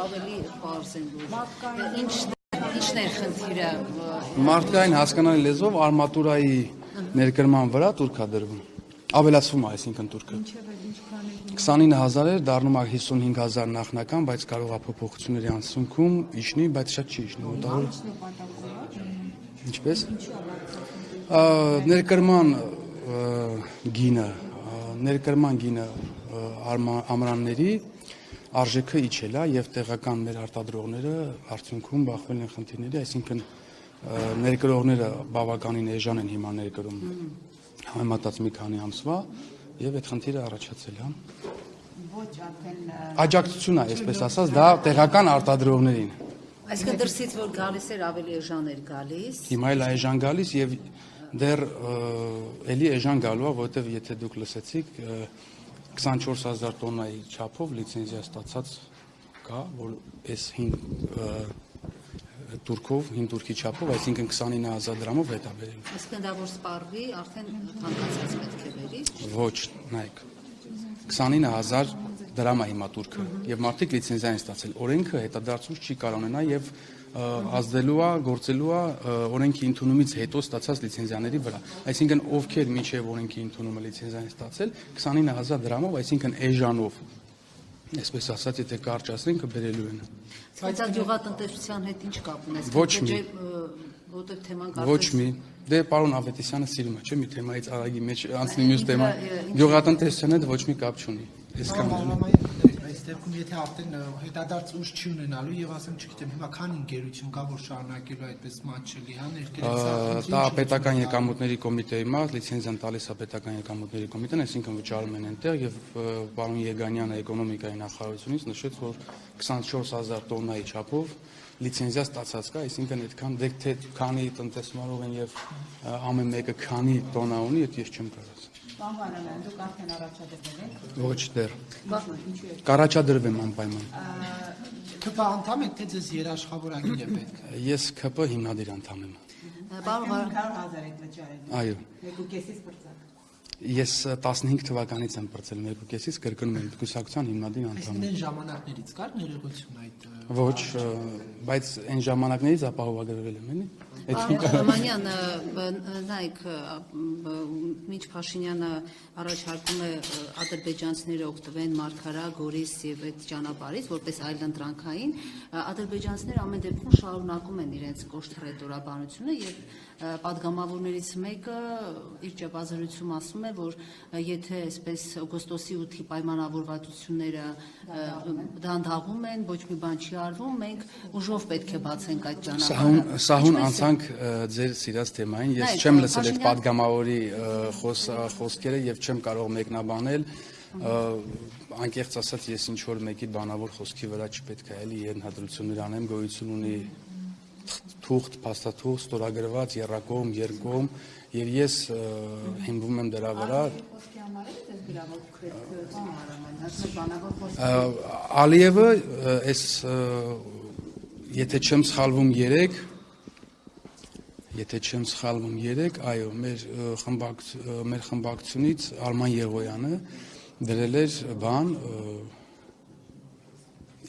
ավելի պարզ են ինչն է խնդիրը։ Մարդկային հասկանալի լեզվով արմատուրայի ներկրման վրա տուրք է դրվում։ Ավելացվում է, այսինքն տուրքը 29,000 էր, դառնում է 55,000 նախնական, բայց կարող է փոփոխությունների անցնքում իջնի, բայց շատ չի իջնի մոտավոր։ Ինչպես։ Ներկրման գինը ամրանների արժեքը իջել է եւ տեղական մեր արտադրողները արդյունքում բախվել են խնդիրների, այսինքն ներկրողները բավականին էժան են հիմա ներկրում համեմատած մի քանի ամսվա եւ այդ խնդիրը առաջացել է։ Ոչ արդեն աջակցություն է, այսպես ասած, դա տեղական արտադրողներին։ Այսինքն դրսից որ գալիս էր ավելի էժան էր գալիս։ Հիմա էլ էժան գալիս եւ դեռ էլի էժան գալու է, որովհետեւ եթե դուք լսեցիք 24,000 տոննայի չափով լիցենզիա ստացած կա, որ այս 5 турքի չափով, այսինքն 29,000 դրամով հետ է բերել։ Այսինքն դա որ սպառվի, արդեն թանկացած պետք է բերի։ Ոչ, նայեք։ 29,000 դրամ է հիմա турքը եւ մարդիկ լիցենզիա են ստացել։ Օրենքը հետադարձուց չի կարող ունենա եւ ազդելու է, գործելու է օրենքի ընդունումից հետո ստացած լիցենզիաների վրա։ Այսինքն ովքեր մինչեւ օրենքի ընդունումը լիցենզիա են ստացել 29,000 դրամով, այսինքն էժանով այսպես ասած, եթե կարճացնենք, կբերելու են։ Բայց գյուղատնտեսության հետ ինչ կապ ունես։ Ոչ մի։ Որտեղ թեման Ոչ մի։ Դե պարոն Ավետիսյանը սիրում է, չէ՞, մի թեմայից արագի մեջ անցնի մյուս թեմա։ Գյուղատնտեսության հետ ոչ մի կապ չունի։ Այս դեպքում եթե արդեն հետադարձ ուժ չի ունենալու եւ ասեմ, չգիտեմ, հիմա քանի ընկերություն կա, որ շարունակելու այդպես մատչելի, հա, ներկայացած։ Դա պետական եկամուտների կոմիտեի մոտ լիցենզիան տալիս է պետական եկամուտների կոմիտեն, այսինքն վճարում են այնտեղ եւ պարոն Եգանյանը էկոնոմիկայի նախարարությունից նշեց, որ 24,000 տոննայի չափով լիցենզիա ստացած կա, այսինքն այդքան դեք թե քանի տնտեսմարող են եւ ամեն մեկը քանի տոննա ունի, դա ես չեմ կարող։ Պարոն Վանայան, դուք արդեն առաջադրվել եք։ Ոչ դեռ։ Կառաջադրվեմ անպայման։ ՔՊ անդամ եք, թե ձեզ երաշխավորագիր է պետք։ Ես ՔՊ հիմնադիր անդամ եմ։ Պարոն 500,000 եք վճարել։ Այո։ 2.5-ից բրծակ։ Ես 15 թվականից եմ բրծել 2.5-ից, կրկնում եմ, կուսակցության հիմնադիր անդամ եմ։ Այն ժամանակներից կար ներողություն այդ։ Ոչ, բայց այն ժամանակներից ապահովագրվել եմ, էլի։ Արմանյան, նայեք, մինչ Փաշինյանը առաջարկում է ադրբեջանցիները օգտվեն Մարգարա, Գորիս եւ այդ ճանապարհից որպես այլընտրանքային, ադրբեջանցիները ամեն դեպքում շարունակում են իրենց կոշտ-ռետորաբանությունը եւ պատգամավորներից մեկը իր ճեպազրույցում ասում է, որ եթե այսպես օգոստոսի 8-ի պայմանավորվածությունները դանդաղում են, ոչ մի բան չի արվում, մենք ուժով պետք է բացենք այդ ճանապարհը։ Սահուն անցանք ձեր սիրած թեմային, ես չեմ լսել այդ պատգամավորի խոսքերը եւ չեմ կարող մեկնաբանել, անկեղծ ասած ես ինչ որ մեկի բանավոր խոսքի վրա չպետք է էլի ենթադրություններ անեմ, գոյություն ունի թուղթ, փաստաթուղթ, ստորագրված, եռակողմ, երկկողմ եւ ես հիմնվում եմ դրա վրա։ Ալիևը այս եթե չեմ սխալվում 3, այո, մեր խմբակցությունից Արման Եղոյանը դրել էր բան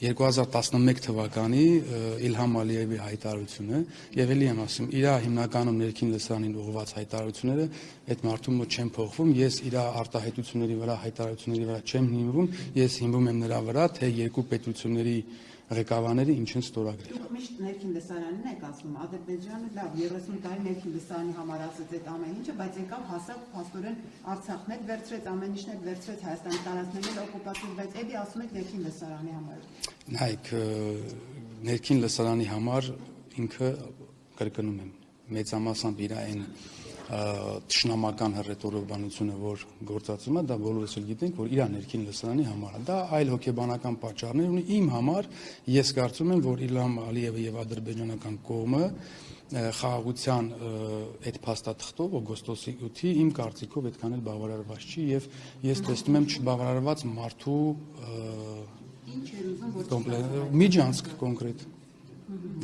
2011 թվականի Իլհամ Ալիևի հայտարարությունը եւ ելի եմ ասում իր հիմնականում ներքին լսարանին ուղղված հայտարարությունները այդ մարդու մոտ չեն փոխվում, ես իր արտահայտությունների վրա հայտարարությունների վրա չեմ հիմնվում, ես հիմնվում եմ նրա վրա, թե երկու պետությունների ղեկավարները ինչ են ստորագրել։ Միշտ ներքին լսարանին եք ասում, Ադրբեջանը լավ 30 տարի ներքին լսարանի համար ասեց այդ ամեն ինչը, բայց եկավ հասավ փաստորեն Արցախն էլ վերցրեց, ամեն ինչն էլ վերցրեց Հայաստանի տարածքներին օկուպացիա, բայց էլի ասում եք ներքին լսարանի համար։ Նայեք, ներքին լսարանի համար ինքը կրկնում եմ, մեծամասամբ իր այն թշնամական հռետորաբանությունը, որ գործածում է, դա բոլորս էլ գիտենք, որ իր ներքին լսարանի համար է։ Դա այլ հոգեբանական պատճառներ ունի։ Իմ համար ես կարծում եմ, որ Իլհամ Ալիևը եւ ադրբեջանական կողմը խաղաղության այդ փաստաթղթով օգոստոսի 8-ի իմ կարծիքով այդքան էլ բավարարված չի եւ ես տեսնում եմ չբավարարված մարդու միջանցք կոնկրետ։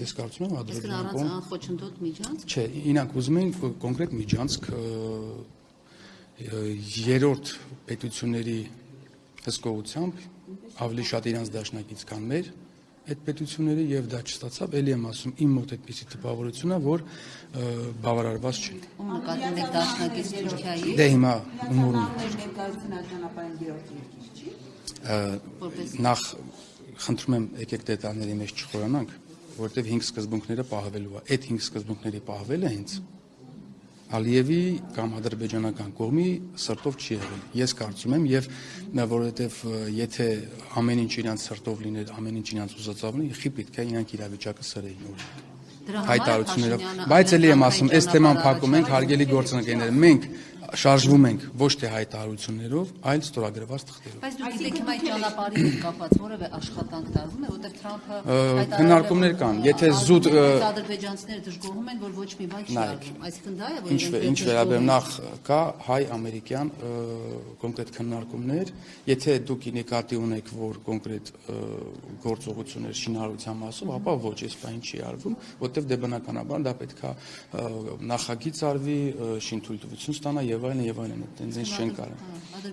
Ես կարծում եմ ադրբեջանական անխոչնդոտ միջանցք։ Չէ, ինակ ուզում են կոնկրետ միջանցք երրորդ պետությունների հսկողությամբ ավելի շատ իրանց դաշնակից կան մեր այդ պետությունների եւ դա չստացավ, ելի եմ ասում, իմ մոտ այդպիսի տպավորությունն է, որ բավարարված չի։ Ում նկատում եք դաշնակից Թուրքիայի։ Դե հիմա ումորում ներկայությունը այդ ճանապարհին երրորդ երկիր չի։ նախ խնդրում եմ եկեք դետալների մեջ չխորանանք, որովհետեւ 5 սկզբունքները պահվելու է։ Այդ 5 սկզբունքների պահվելը հենց Ալիևի կամ ադրբեջանական կողմի սրտով չի եղել։ Ես կարծում եմ եւ որովհետեւ եթե ամեն ինչ իրանց սրտով լիներ, ամեն ինչ իրանց ուզածով լիներ, խի պետք է իրանք իրավիճակը սրեին օրինակ։ Հայտարարություններով, բայց ելի եմ ասում, այս թեման փակում ենք, հարգելի գործընկերներ, մենք շարժվում ենք ոչ թե հայտարարություններով, այլ ստորագրված թղթերով։ Բայց դուք գիտեք հիմա այդ ճանապարհի հետ կապված որևէ աշխատանք տարվում է, որտեղ Թրամփը քննարկումներ կան, եթե զուտ ադրբեջանցիները դժգոհում են, որ ոչ մի բան չի արվում, այսինքն դա է, որ ինչ վերաբերում նախ կա հայ-ամերիկյան կոնկրետ քննարկումներ, եթե դուք նկատի ունեք, որ կոնկրետ գործողություններ շինարարության մասով, ապա ոչ, այս բան չի արվում, որտեղ դե բնականաբար դա պետք է նախագիծ արվի, շինթույլտվություն ստանա եւ այլն եւ այլն, այդտենց չեն կարող։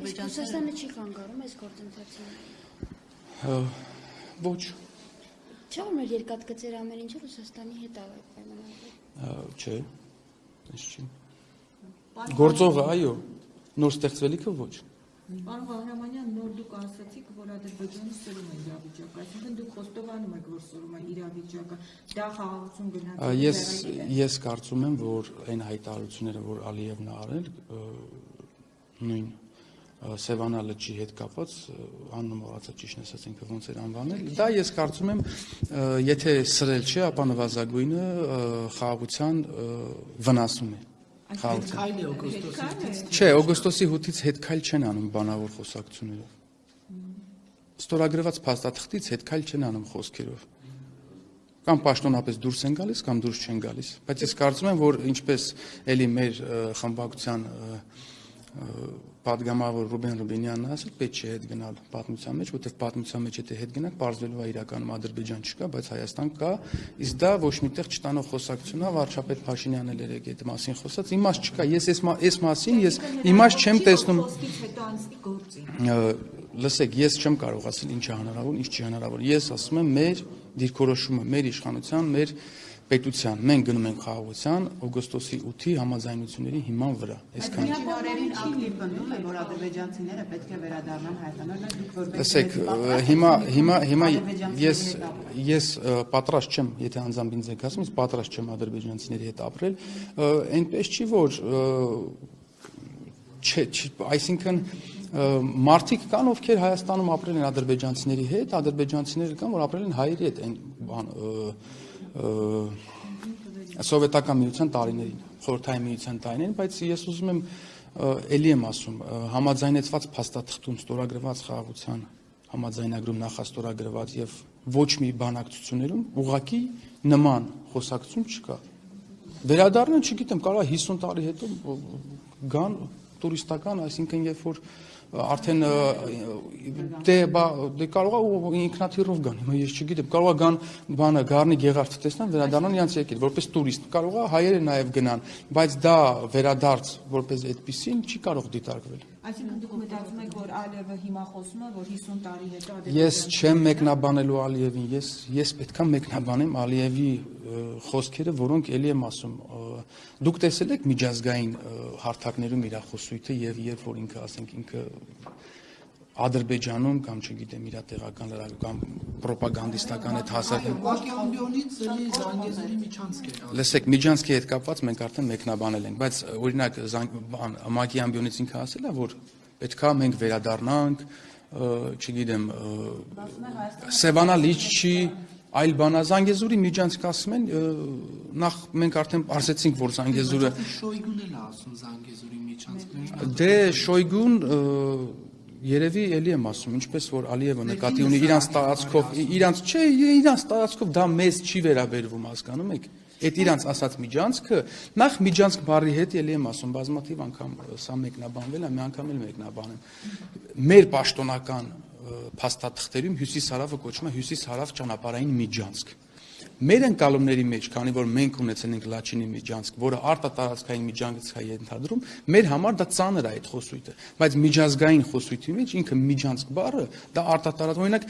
Ռուսաստանը չի կանգառում այս գործընթացին։ Ոչ։ Չէ՞ որ մեր երկաթգծեր ամեն ինչը Ռուսաստանի հետ է պայմանավորվում։ Չէ։ Այս չի։ Գործողը, այո, նոր ստեղծվելիքը ոչ։ Պարոն Ղահրամանյան, նոր դուք ասացիք, որ Ադրբեջանը սրում է իրավիճակը, այսինքն դուք խոստովանում եք, որ սրում է իրավիճակը, դա խաղաղություն գնահատել։ Ես կարծում եմ, որ այն հայտարարությունները, որ Ալիևն ա արել, նույն Սևանա լճի հետ կապված, անունը մոռացա ճիշտ ասած ինքը ոնց էր անվանել, դա ես կարծում եմ, եթե սրել չէ, ապա նվազագույնը խաղաղության վնասում է։ Քայլ է օգոստոսից։ Չէ, օգոստոսի 8-ից հետ քայլ չեն անում բանավոր խոսակցություններով։ Ստորագրված փաստաթղթից հետ քայլ չեն անում խոսքերով։ Կամ պաշտոնապես դուրս են գալիս, կամ դուրս չեն գալիս։ Բայց ես կարծում եմ, որ ինչպես էլի մեր խմբակցության պատգամավոր Ռուբեն Ռուբենյանն ասել, պետք չէ հետ գնալ պատմության մեջ, որտեղ պատմության մեջ եթե հետ գնանք, բարձվելու է իրականում Ադրբեջան չկա, բայց Հայաստան կա, իսկ դա ոչ միտեղ չտանող խոսակցություն է, վարչապետ Փաշինյանն էլ երեք այդ մասին խոսած, իմաստ չկա, ես այս մասին ես իմաստ չեմ տեսնում։ Լսեք, ես չեմ կարող ասել ինչ է հնարավոր, ինչ չի հնարավոր։ Ես ասում եմ մեր դիրքորոշումը, մեր իշխանության, մեր պետության, մենք գնում ենք խաղաղության օգոստոսի 8-ի համաձայնությունների հիման վրա։ Այսքան։ Օրերին ակտիվ պնդում է, որ ադրբեջանցիները պետք է վերադառնան Հայաստան, դուք որպես Լսեք, հիմա ես պատրաստ չեմ, եթե անձամբ ինձ եք ասում, ես պատրաստ չեմ ադրբեջանցիների հետ ապրել, այնպես չի որ այսինքն մարդիկ կան, ովքեր Հայաստանում ապրել են ադրբեջանցիների հետ, ադրբեջանցիներ կան, որ ապրել են հայերի հետ այն սովետական միության տարիներին, խորհրդային միության տարիներին, բայց ես ուզում եմ էլի եմ ասում, համաձայնեցված փաստաթղթում ստորագրված խաղաղության համաձայնագրում նախաստորագրված եւ ոչ մի բանակցություններում ուղղակի նման խոսակցություն չկա։ Վերադառնան, չգիտեմ, կարող է 50 տարի հետո գան տուրիստական, այսինքն երբ որ արդեն դե կարող է ինքնաթիռով գան, հիմա ես չգիտեմ, կարող է գան բանը Գառնի Գեղարդը տեսնան, վերադառնան իրենց եկել, որպես տուրիստ, կարող է հայերը նաև գնան, բայց դա վերադարձ որպես այդպեսին չի կարող դիտարկվել։ Այսինքն դուք մտածում եք, որ Ալիևը հիմա խոսում է, որ 50 տարի հետո Ես չեմ մեկնաբանելու Ալիևին, ես պետք է մեկնաբանեմ Ալիևի խոսքերը, որոնք էլի եմ ասում, դուք տեսել եք միջազգային հարթակներում իր խոսույթը եւ երբ որ ինքը ասենք ինքը Ադրբեջանում կամ չգիտեմ իր տեղական լրագրական պրոպագանդիստական այդ հասարակական Մակիամբյոնից էլի Զանգեզուրի միջանցք էր։ Լսեք, միջանցքի հետ կապված մենք արդեն մեկնաբանել ենք, բայց օրինակ Մակիամբյոնից ինքը ասել է, որ պետքա մենք վերադառնանք, չգիտեմ, Սևանա լիճի այլ բանա Զանգեզուրի միջանցք ասում են, նախ մենք արդեն ասեցինք, որ Զանգեզուրը Շոյգուն էլ ասում Զանգեզուրի միջանցքներ։ Դե Շոյգուն Երևի էլի եմ ասում, ինչպես որ Ալիևը նկատի ունի իրանց տարածքով դա մեզ չի վերաբերվում, հասկանում եք։ Այդ իրանց ասած միջանցքը, նախ միջանցք բառի հետ էլի եմ ասում, բազմաթիվ անգամ սա մեկնաբանվել է, մի անգամ էլ մեկնաբանեմ։ Մեր պաշտոնական փաստաթղթերում Հյուսիս հարավը կոչվում է Հյուսիս հարավ ճանապարհային միջանցք։ Մեր ընկալումների մեջ, քանի որ մենք ունեցել ենք Լաչինի միջանցք, որը արտատարածքային միջանցք է ենթադրում, մեր համար դա ծանր է այդ խոսույթը, բայց միջազգային խոսույթի մեջ ինքը միջանցք բառը դա արտատարածք, օրինակ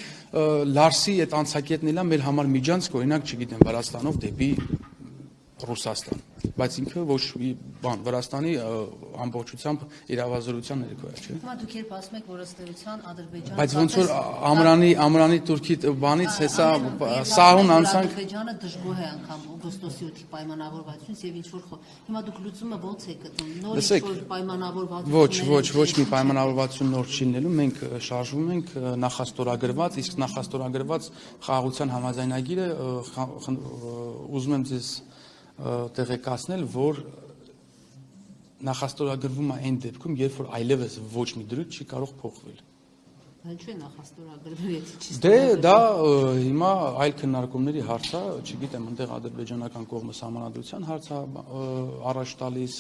Լարսի այդ անցակետն էլա մեր համար միջանցք, օրինակ, չգիտեմ, Վրաստանով դեպի Ռուսաստան, բայց ինքը ոչ մի բան Վրաստանի ամբողջությամբ իրավազորության ներքո է, չէ՞։ Հիմա դուք երբ ասում եք, որ ըստ էության Ադրբեջանը Բայց ոնց որ ամրանի Թուրքի բանից հեսա սահուն անցանք Ադրբեջանը դժգոհ է անգամ օգոստոսի 8-ի պայմանավորվածությունից եւ ինչ որ հիմա դուք լուծումը ո՞նց եք գտնում նորից որ պայմանավորվածություն ոչ մի պայմանավորվածություն նոր չի լինելու մենք շարժվում ենք նախաստորագրված իսկ նախաստորագրված խաղաղության համաձայնագիրը ուզում եմ ձեզ տեղեկացնել որ նախաստորագրվում է այն դեպքում երբ որ այլևս ոչ մի դրույթ չի կարող փոխվել Ինչու է նախաստորագրվում, եթե չի Դե դա հիմա այլ քննարկումների հարց է, չգիտեմ, այնտեղ ադրբեջանական կողմը համանadrության հարց է առաջ տալիս,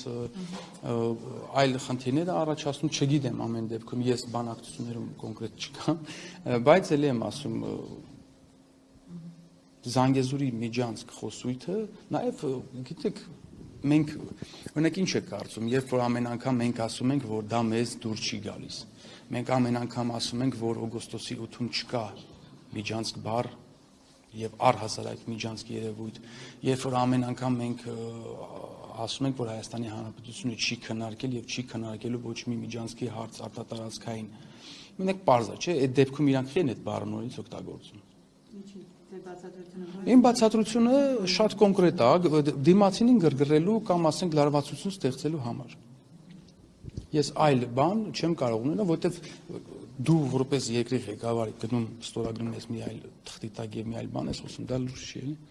այլ խնդիրներ է առաջացնում, չգիտեմ ամեն դեպքում ես բանակցություններում կոնկրետ չկամ, բայց ելի եմ ասում Զանգեզուրի միջանցք խոսույթը, նաև գիտեք մենք օրինակ ինչ է կարծում, երբ որ ամեն անգամ մենք ասում ենք, որ դա մեզ դուր չի գալիս Մենք ամեն անգամ ասում ենք, որ օգոստոսի 8-ում չկա միջանցք բառ եւ առհասարակ միջանցք երևույթ, երբ որ ամեն անգամ մենք ասում ենք, որ Հայաստանի Հանրապետությունը չի քննարկել եւ չի քննարկելու ոչ մի միջանցքի հարց արտատարածքային։ Մենակ պարզ է, չէ՞, այդ դեպքում իրանք խեն այդ բառը նորից օգտագործում։ Իմ բացատրությունը շատ կոնկրետ է, դիմացինին գրգռելու կամ ասենք լարվածություն ստեղծելու համար։ Ես այլ բան չեմ կարող ունենալ, որովհետև դու որպես երկրի ղեկավար գնում ստորագրում ես մի այլ թղթի տակ եւ մի այլ բան ես խոսում, դա լուրջ չի էլի։